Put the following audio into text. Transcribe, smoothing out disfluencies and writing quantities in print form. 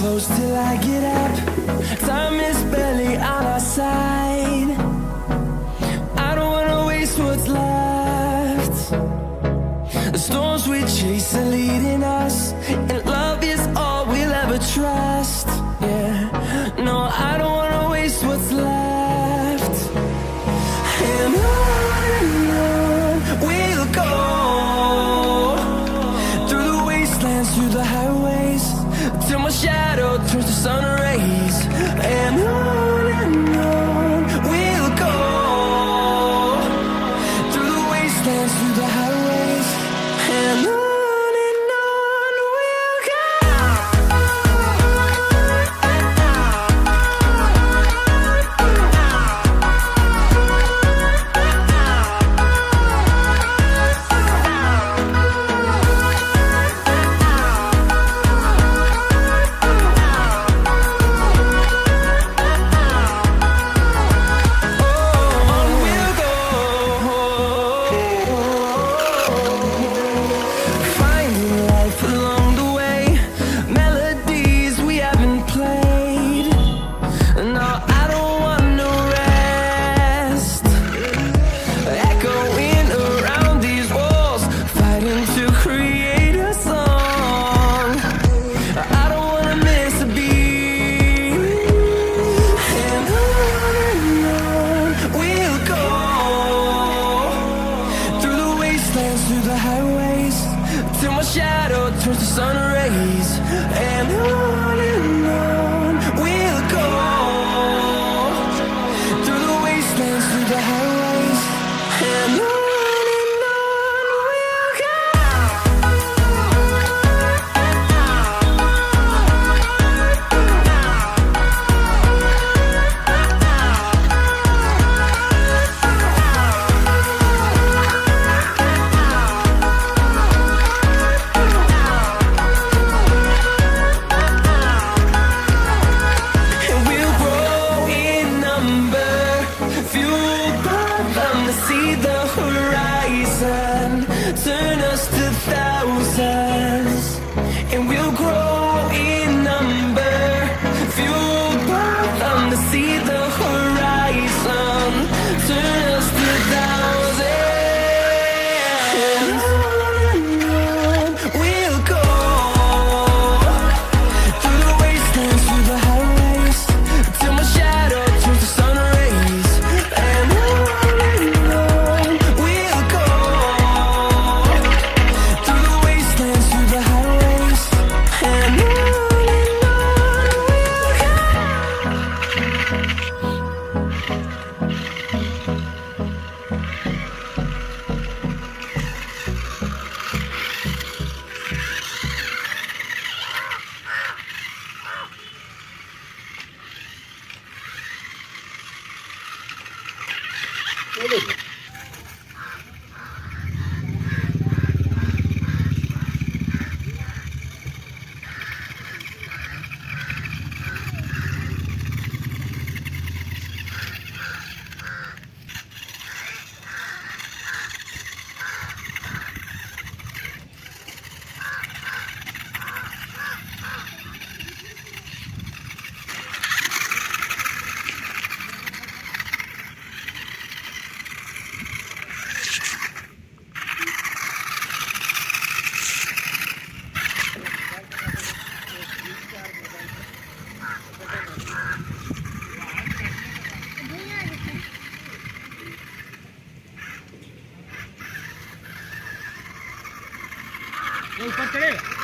close till I get up. Time is barely on our side. I don't wanna waste what's left. The storms we chase are leading us, and love is all we'll ever trust. Yeah, no, I don't wanna waste what's left. And on we'll go, through the wastelands, through the highways, till my shadow turns to sun rays. And on we'll go, through the wastelands, through the highways, and on we'll go. Through the highways, till my shadow turns to sun rays. And on we'll go, through the wastelands, through the highways, and on we'll go. See the horizon, turn us to thousands, and we'll grow in number, fueled by them to see the horizon, turn us to thousands, and on we'll go, through the wastelands, through the highways, till my shadow turns to sun rays. And ऊपर चढ़े।